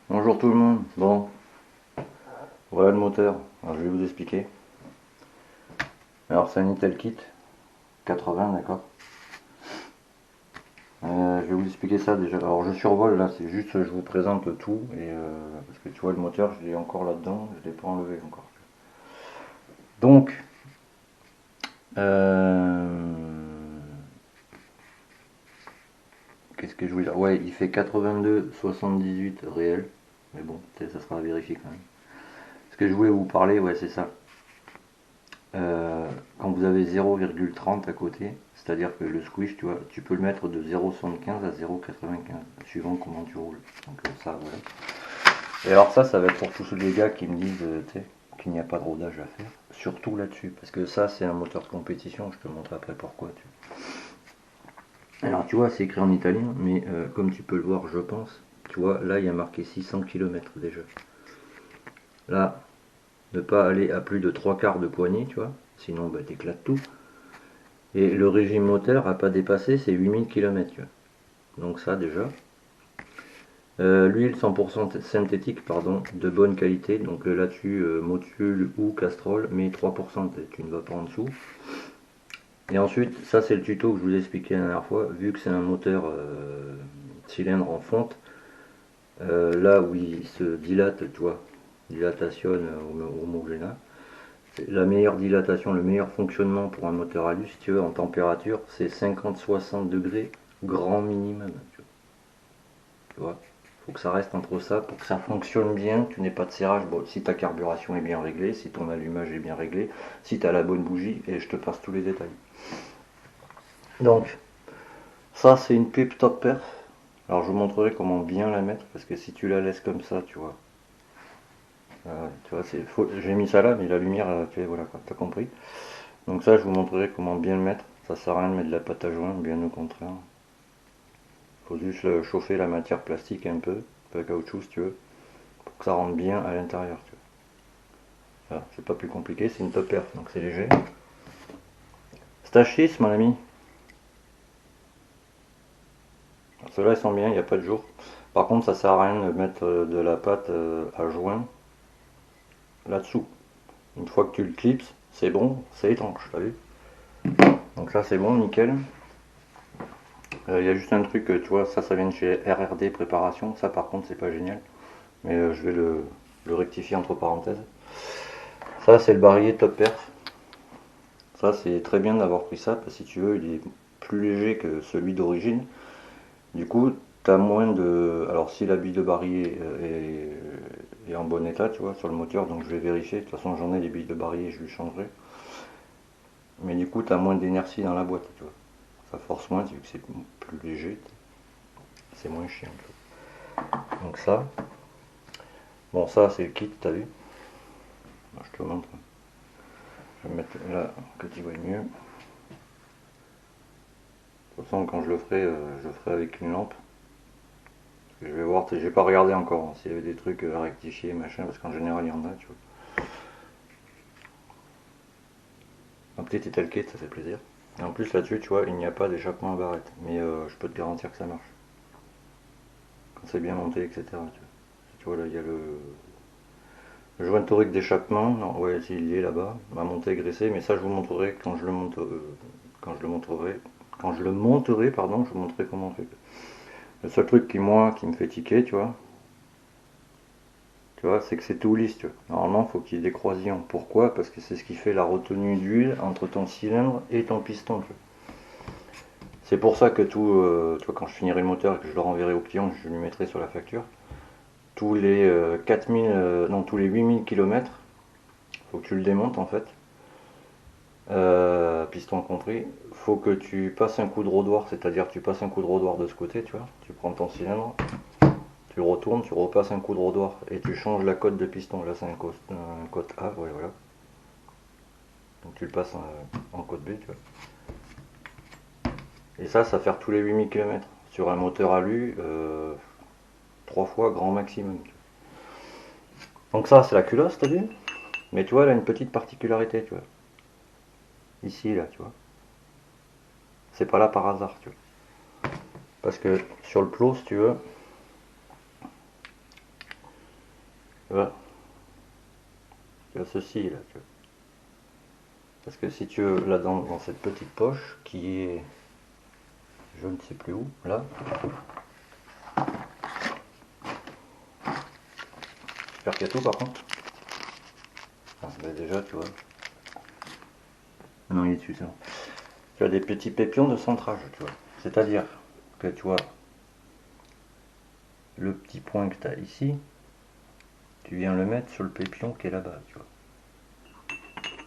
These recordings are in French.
Bonjour tout le monde, bon, voilà le moteur, alors je vais vous expliquer. Alors c'est un Italkit 80, d'accord. Je vais vous expliquer ça déjà, alors je survole là, c'est juste je vous présente tout, et parce que tu vois le moteur je l'ai encore là-dedans, je ne l'ai pas enlevé encore. Donc, qu'est-ce que je voulais dire? Ouais, il fait 82,78 réel, mais bon, ça sera à vérifier quand même. Ce que je voulais vous parler, ouais c'est ça. Quand vous avez 0,30 à côté, c'est-à-dire que le squish, tu vois, tu peux le mettre de 0,75 à 0,95, suivant comment tu roules. Donc ça, voilà. Et alors ça va être pour tous les gars qui me disent qu'il n'y a pas de rodage à faire, surtout là-dessus, parce que ça, c'est un moteur de compétition, je te montre après pourquoi. Alors tu vois, c'est écrit en italien, mais comme tu peux le voir, je pense, tu vois, là, il y a marqué 600 km déjà. Là, ne pas aller à plus de 3/4 de poignée, tu vois, sinon bah, t'éclates tout. Et le régime moteur à pas dépasser, c'est 8000 km. Donc ça déjà. L'huile 100% synthétique, pardon, de bonne qualité. Donc là-dessus, Motul ou Castrol, mais 3%, tu ne vas pas en dessous. Et ensuite, ça c'est le tuto que je vous ai expliqué la dernière fois. Vu que c'est un moteur cylindre en fonte, là où il se dilate, tu vois, dilatation homogène. La meilleure dilatation, le meilleur fonctionnement pour un moteur alu, si tu veux, en température, c'est 50-60 degrés grand minimum. Tu vois, faut que ça reste entre ça pour que ça fonctionne bien, que tu n'aies pas de serrage. Bon, si ta carburation est bien réglée, si ton allumage est bien réglé, si tu as la bonne bougie, et je te passe tous les détails. Donc, ça c'est une pipe top perf. Alors je vous montrerai comment bien la mettre, parce que si tu la laisses comme ça, tu vois, j'ai mis ça là, mais la lumière, tu vois, voilà quoi, t'as compris. Donc ça, je vous montrerai comment bien le mettre. Ça sert à rien de mettre de la pâte à joint, bien au contraire. Faut juste chauffer la matière plastique un peu caoutchouc si tu veux, pour que ça rentre bien à l'intérieur. Voilà, c'est pas plus compliqué, c'est une top perf, donc c'est léger. Stachis, mon ami. Ceux-là, ils sont bien, il n'y a pas de jour. Par contre, ça sert à rien de mettre de la pâte à joint là-dessous. Une fois que tu le clipses, c'est bon, c'est étanche, t'as vu? Donc ça, c'est bon, nickel. Il y a juste un truc, tu vois, ça vient de chez RRD Préparation. Ça, par contre, c'est pas génial. Mais je vais le rectifier entre parenthèses. Ça, c'est le barillet top perf. Ça, c'est très bien d'avoir pris ça, parce que si tu veux, il est plus léger que celui d'origine. Du coup, tu as moins de. Alors, si la bille de barillet est en bon état, tu vois, sur le moteur, donc je vais vérifier. De toute façon, j'en ai des billes de barillet, je lui changerai. Mais du coup, tu as moins d'inertie dans la boîte, tu vois. Ça force moins, vu que c'est plus léger. C'est moins chiant. Donc, ça. Bon, ça, c'est le kit, t'as vu? Je te montre. Je vais mettre là que tu vois mieux. De toute façon, quand je le ferai avec une lampe. Je vais voir, j'ai pas regardé encore hein, s'il y avait des trucs à rectifier, machin, parce qu'en général il y en a, tu vois. Un petit Italkit, ça fait plaisir. Et en plus là-dessus, tu vois, il n'y a pas d'échappement à barrette. Mais je peux te garantir que ça marche. Quand c'est bien monté, etc. Tu vois, là, il y a le joint torique d'échappement. Non, ouais, il y est là-bas. Ma montée est graissée, mais ça, je vous montrerai quand je le monte, quand je le montrerai. Quand je le monterai, pardon, je vous montrerai comment on fait. Le seul truc qui me fait tiquer, tu vois, c'est que c'est tout lisse, tu vois. Normalement, il faut qu'il y ait des croisillons. Pourquoi? Parce que c'est ce qui fait la retenue d'huile entre ton cylindre et ton piston, tu vois. C'est pour ça que tu vois, quand je finirai le moteur et que je le renverrai au client, je lui mettrai sur la facture, tous les 4000, non, tous les 8000 km, faut que tu le démontes en fait, piston compris, faut que tu passes un coup de rodoir, c'est-à-dire tu passes un coup de rodoir de ce côté, tu vois, tu prends ton cylindre, tu retournes, tu repasses un coup de rodoir et tu changes la cote de piston. Là, c'est un cote A, ouais, voilà. Donc tu le passes en code B, tu vois. Et ça fait tous les 8000 km. Sur un moteur alu, 3 fois grand maximum. Donc ça, c'est la culasse, t'as vu? Mais tu vois, elle a une petite particularité, tu vois. Ici, là, tu vois. c'est pas là par hasard, tu vois. Parce que sur le plot, si tu veux, tu vois, tu as ceci là, tu vois. Parce que si tu veux, là dans cette petite poche qui est, je ne sais plus où, là, j'espère qu'il y a tout par contre. Ah, ben déjà, tu vois. Non, il est dessus, ça. Tu as des petits pépions de centrage, tu vois. C'est-à-dire que tu vois le petit point que tu as ici, tu viens le mettre sur le pépion qui est là-bas, tu vois.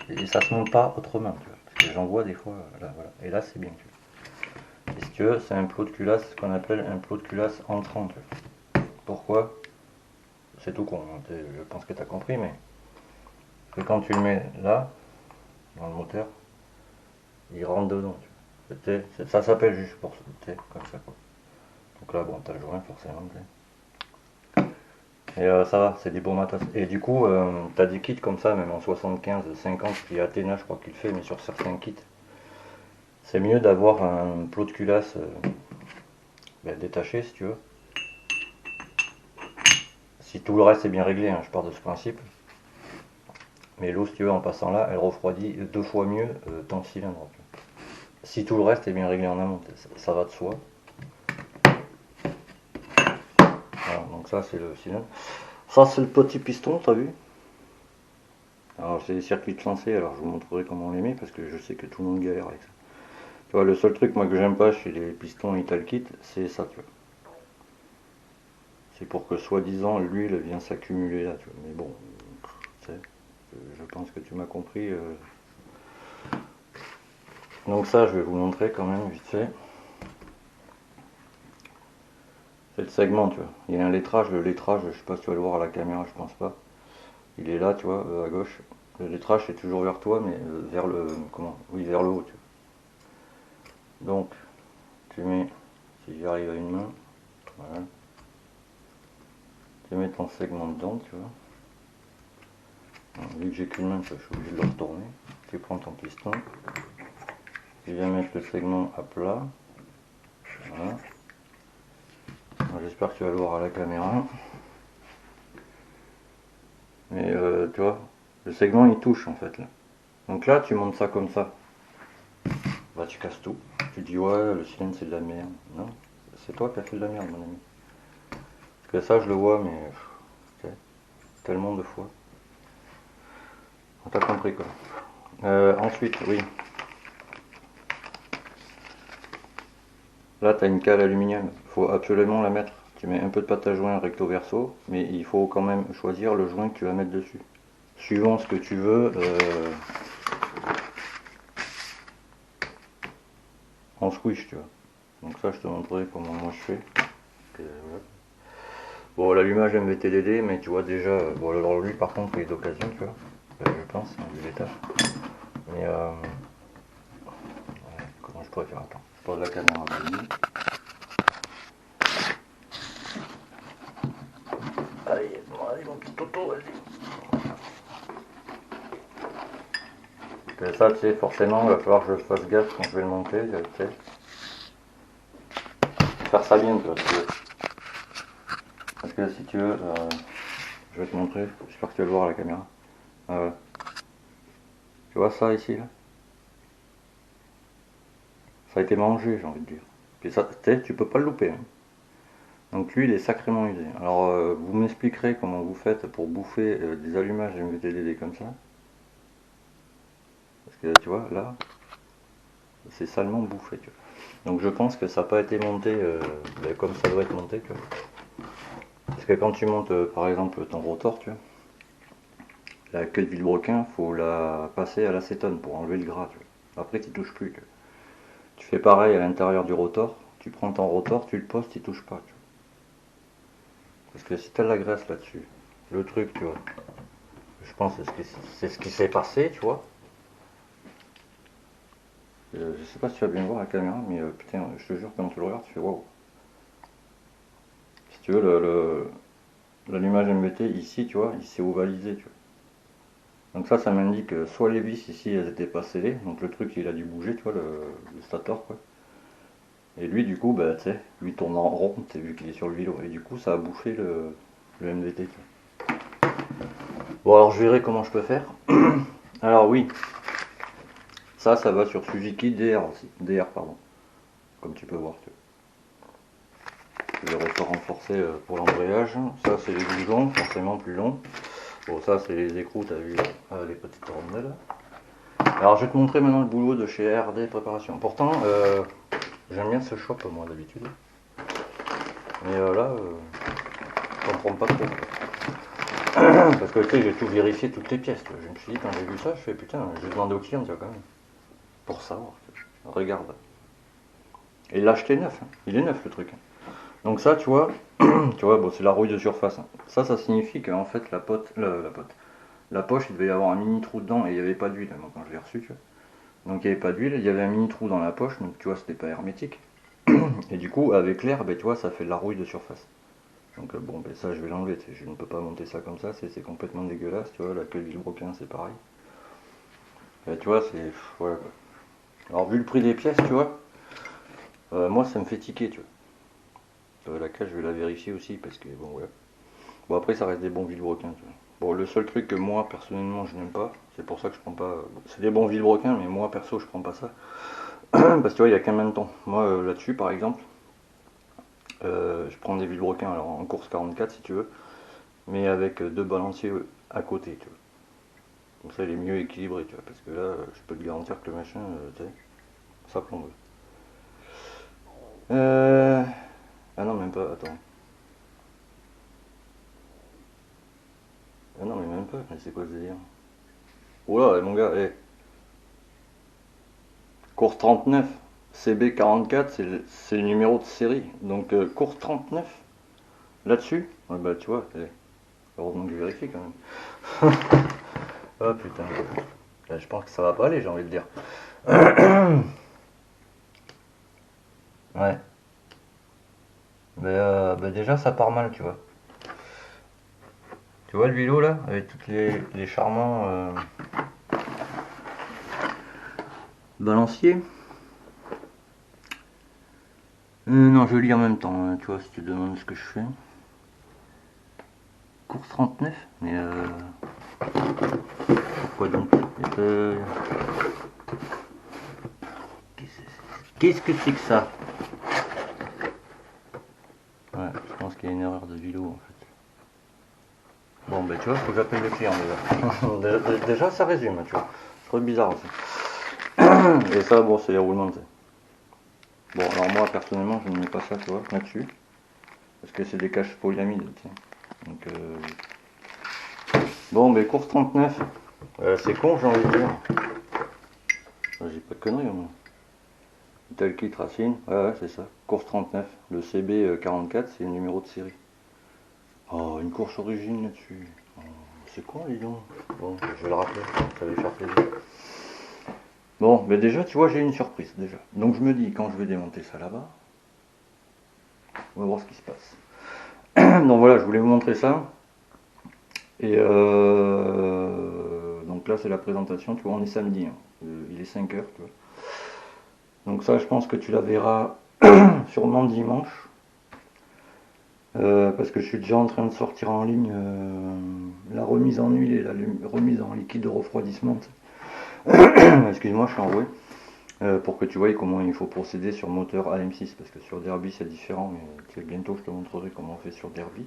Et ça se monte pas autrement, tu vois. Parce que j'en vois des fois, là, voilà. Et là, c'est bien, tu vois. Et si tu veux, c'est un plot de culasse, ce qu'on appelle un plot de culasse entrant, tu vois. Pourquoi? C'est tout con, hein. Je pense que tu as compris, mais que quand tu le mets là, dans le moteur, il rentre dedans, tu vois. Ça s'appelle juste pour ça, comme ça, quoi. Donc là, bon, t'as le joint, forcément, et ça va, c'est des bons matos. Et du coup, t'as des kits comme ça, même en 75, 50, puis Athéna, je crois qu'il fait, mais sur certains kits, c'est mieux d'avoir un plot de culasse détaché, si tu veux. Si tout le reste est bien réglé, hein, je pars de ce principe. Mais l'eau, si tu veux, en passant là, elle refroidit 2 fois mieux ton cylindre. Si tout le reste est bien réglé en amont, ça va de soi. Voilà, donc ça, c'est le cylindre. Ça, c'est le petit piston, t'as vu? Alors, c'est des circuits de lancé, alors je vous montrerai comment on les met, parce que je sais que tout le monde galère avec ça. Tu vois, le seul truc, moi, que j'aime pas chez les pistons Italkit, c'est ça, tu vois. C'est pour que, soi-disant, l'huile vient s'accumuler là, tu vois. Mais bon, tu sais, je pense que tu m'as compris. Donc ça, je vais vous montrer quand même, vite fait. C'est le segment, tu vois. Il y a un lettrage, le lettrage, je sais pas si tu vas le voir à la caméra, je pense pas. Il est là, tu vois, à gauche. Le lettrage, c'est toujours vers toi, mais vers le... Comment? Oui, vers le haut, tu vois. Donc, tu mets... Si j'y arrive à une main, voilà. Tu mets ton segment dedans, tu vois. Alors, vu que j'ai qu'une main, je suis obligé de le retourner. Tu prends ton piston. Tu viens mettre le segment à plat. Voilà. J'espère que tu vas le voir à la caméra. Mais tu vois, le segment il touche en fait là. Donc là, tu montes ça comme ça. Bah, tu casses tout. Tu dis ouais, le cylindre c'est de la merde. Non, c'est toi qui as fait de la merde, mon ami. Parce que ça, je le vois, mais tellement de fois. T'as compris quoi. Ensuite, oui. Là, tu as une cale aluminium. Il faut absolument la mettre. Tu mets un peu de pâte à joint recto verso, mais il faut quand même choisir le joint que tu vas mettre dessus. Suivant ce que tu veux, en squish, tu vois. Donc ça, je te montrerai comment moi je fais. Voilà. Bon, l'allumage MVTDD, mais tu vois déjà, bon alors lui par contre il est d'occasion, tu vois, je pense, du l'étage. Mais ouais, comment je pourrais faire? Attends, je pose la caméra. Allez, bon, allez mon petit toto, vas-y. Ça, tu sais, forcément, il va falloir que je fasse gaffe quand je vais le monter, tu sais. Faire ça bien, tu vois, si tu veux. Parce que si tu veux, je vais te montrer, j'espère que tu vas le voir à la caméra. Voilà. Tu vois ça ici, là? Ça a été mangé, j'ai envie de dire. Puis ça, tu peux pas le louper, hein. Donc lui, il est sacrément usé. Alors, vous m'expliquerez comment vous faites pour bouffer des allumages MVTDD comme ça. Parce que tu vois, là, c'est salement bouffé, tu vois. Donc je pense que ça n'a pas été monté comme ça doit être monté, tu vois. Parce que quand tu montes, par exemple, ton rotor, tu vois, la queue de vilebrequin, faut la passer à l'acétone pour enlever le gras, tu vois. Après, tu touches plus, tu vois. Tu fais pareil à l'intérieur du rotor, tu prends ton rotor, tu le poses, tu touches pas, tu vois. Parce que si tu as de la graisse là-dessus, le truc, tu vois, je pense que c'est ce qui s'est passé, tu vois. Je sais pas si tu vas bien voir la caméra, mais putain, je te jure, quand tu le regardes, tu fais waouh. Si tu veux, l'allumage MBT ici, tu vois, il s'est ovalisé, tu vois. Donc ça m'indique soit les vis ici, elles étaient pas scellées, donc le truc il a dû bouger, tu vois, le stator, quoi. Et lui, du coup, bah, tu sais, lui tourne en rond, tu sais, vu qu'il est sur le vélo. Et du coup, ça a bouffé le MVT. Tu vois. Bon, alors je verrai comment je peux faire. Alors oui, ça va sur Suzuki DR aussi. DR, pardon. Comme tu peux voir. Tu vois. Les ressorts renforcés pour l'embrayage. Ça, c'est les boulons, forcément plus longs. Bon, ça, c'est les écrous, t'as vu, les petites rondelles. Alors, je vais te montrer maintenant le boulot de chez RD Préparation. Pourtant, j'aime bien ce shop, moi, d'habitude. Mais là, je comprends pas trop. Parce que tu sais, j'ai tout vérifié, toutes les pièces. Tu vois. Je me suis dit, quand j'ai vu ça, je fais putain, je vais demander au client, tu vois, quand même. Pour savoir. Tu vois. Regarde. Et il l'a acheté neuf. Hein. Il est neuf, le truc. Donc ça, tu vois, bon, c'est la rouille de surface. Hein. Ça signifie qu'en fait, la poche, il devait y avoir un mini trou dedans et il n'y avait pas d'huile, moi, quand je l'ai reçu, tu vois. Donc il n'y avait pas d'huile, il y avait un mini trou dans la poche, donc tu vois, c'était pas hermétique. Et du coup, avec l'air, ben, tu vois, ça fait de la rouille de surface. Donc bon, ben, ça, je vais l'enlever. Je ne peux pas monter ça comme ça, c'est complètement dégueulasse, tu vois. La queue Villebroquin, c'est pareil. Et, tu vois, c'est. Voilà, quoi. Alors, vu le prix des pièces, tu vois, moi, ça me fait tiquer, tu vois. La cage, je vais la vérifier aussi, parce que bon, ouais. Bon, après, ça reste des bons Villebroquin, tu vois. Bon, le seul truc que moi, personnellement, je n'aime pas, c'est pour ça que je prends pas. C'est des bons Villebroquin, mais moi, perso, je prends pas ça. Parce que tu vois, il y a qu'un même temps. Moi, là-dessus, par exemple, je prends des Villebrequin, alors en course 44 si tu veux, mais avec deux balanciers à côté, tu vois. Comme ça, il est mieux équilibré, tu vois. Parce que là, je peux te garantir que le machin, tu sais, ça plombe. Euh... Ah non, même pas, attends. Ah non, mais même pas, mais c'est quoi ce délire? Oh là, mon gars, course 39, CB44, c'est le numéro de série. Donc, course 39, là-dessus, ouais, bah tu vois, heureusement que je vérifie quand même. Oh putain, là, je pense que ça va pas aller, j'ai envie de dire. Ouais. Bah déjà, ça part mal, tu vois. Tu vois le vélo là, avec tous les charmants balanciers. Non, je lis en même temps, hein, tu vois, si tu te demandes ce que je fais. Course 39, mais pourquoi donc? Qu'est-ce que c'est que ça? Ouais, je pense qu'il y a une erreur de vélo en fait. Bon, ben tu vois, faut que j'appelle le client déjà. Déjà, ça résume, tu vois. C'est trop bizarre aussi. Et ça, bon, c'est les roulements, tu sais. Bon, alors moi, personnellement, je ne mets pas ça, tu vois, là-dessus. Parce que c'est des caches polyamides, tiens. Donc, bon, mais course 39. C'est con, j'ai envie de dire. J'ai pas de conneries, moi. Tel kit Racine, ouais, c'est ça. Course 39. Le CB 44, c'est le numéro de série. Oh, une course origine là-dessus. Oh, c'est con, dis donc. Bon, je vais le rappeler, ça va lui faire plaisir. Bon, mais déjà, tu vois, j'ai une surprise, déjà. Donc je me dis, quand je vais démonter ça là-bas, on va voir ce qui se passe. Donc voilà, je voulais vous montrer ça. Et donc là, c'est la présentation, tu vois, on est samedi. Hein. Il est 5 heures, tu vois. Donc ça, je pense que tu la verras sûrement dimanche. Parce que je suis déjà en train de sortir en ligne la remise en huile et la remise en liquide de refroidissement. Excuse-moi, je suis enroué. Pour que tu vois comment il faut procéder sur moteur AM6. Parce que sur Derby, c'est différent. Mais bientôt, je te montrerai comment on fait sur Derby.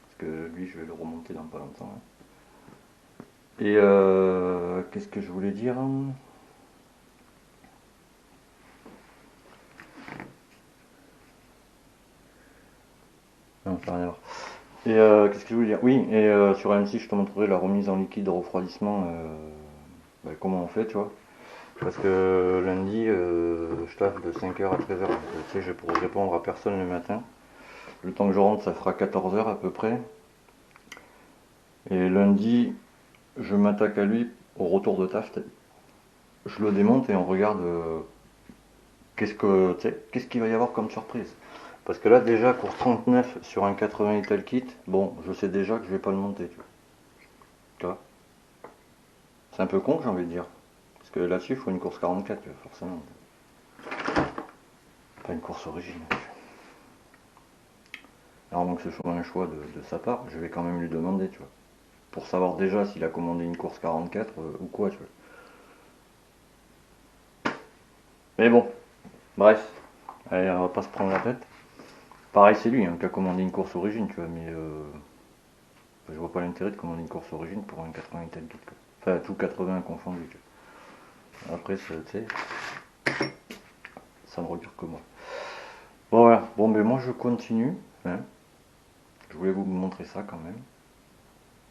Parce que lui, je vais le remonter dans pas longtemps. Hein. Et qu'est-ce que je voulais dire? Non, ça n'a rien à voir. Et qu'est-ce que je voulais dire? Oui, et sur AM6, je te montrerai la remise en liquide de refroidissement. Comment on fait, tu vois. Parce que lundi, je taffe de 5 heures à 13 heures. Donc, tu sais, je pourrai répondre à personne le matin. Le temps que je rentre, ça fera 14 heures à peu près. Et lundi, je m'attaque à lui au retour de taf. Je le démonte et on regarde qu'est-ce qu'il va y avoir comme surprise. Parce que là, déjà, course 39 sur un 80 Ital Kit, bon, je sais déjà que je vais pas le monter. Tu vois. C'est un peu con, j'ai envie de dire. Parce que là-dessus, il faut une course 44, tu vois, forcément. Pas une course origine. Alors donc ce soit un choix de sa part, je vais quand même lui demander, tu vois. Pour savoir déjà s'il a commandé une course 44 ou quoi, tu vois. Mais bon, bref. Allez, on va pas se prendre la tête. Pareil, c'est lui hein, qui a commandé une course origine, tu vois, mais je vois pas l'intérêt de commander une course origine pour un 80 tel kit, quoi. Enfin, tout 80 confondu, tu vois. Après, tu sais, ça me regarde que moi. Bon, voilà. Bon, mais moi, je continue. Hein. Je voulais vous montrer ça quand même.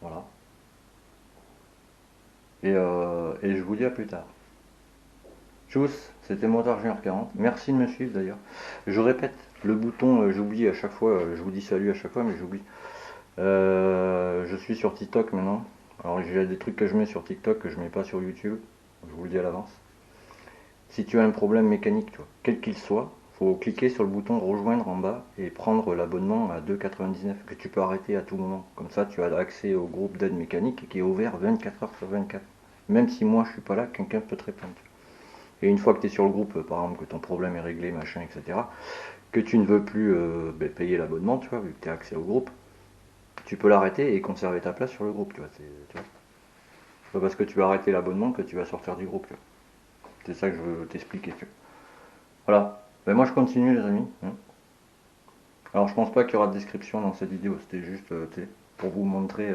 Voilà. Et je vous dis à plus tard. Tchuss, c'était Motard Junior 40. Merci de me suivre d'ailleurs. Je répète, le bouton, j'oublie à chaque fois, je vous dis salut à chaque fois, mais j'oublie. Je suis sur TikTok maintenant. Alors j'ai des trucs que je mets sur TikTok que je mets pas sur YouTube. Je vous le dis à l'avance. Si tu as un problème mécanique, tu vois, quel qu'il soit, faut cliquer sur le bouton rejoindre en bas et prendre l'abonnement à 2,99 que tu peux arrêter à tout moment. Comme ça, tu as accès au groupe d'aide mécanique qui est ouvert 24 heures sur 24. Même si moi je suis pas là, quelqu'un peut te répondre. Et une fois que tu es sur le groupe, par exemple, que ton problème est réglé, machin, etc., que tu ne veux plus payer l'abonnement, tu vois, vu que tu as accès au groupe, tu peux l'arrêter et conserver ta place sur le groupe, tu vois. Tu vois. C'est pas parce que tu vas arrêter l'abonnement que tu vas sortir du groupe, tu vois. C'est ça que je veux t'expliquer, tu vois. Voilà. Ben moi je continue les amis. Hein. Alors je pense pas qu'il y aura de description dans cette vidéo, c'était juste pour vous montrer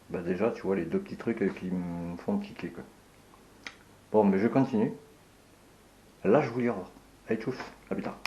bah, déjà tu vois les deux petits trucs qui me font tiquer quoi. Bon mais je continue. Là je vous dis au revoir. Allez tchuss, à plus tard.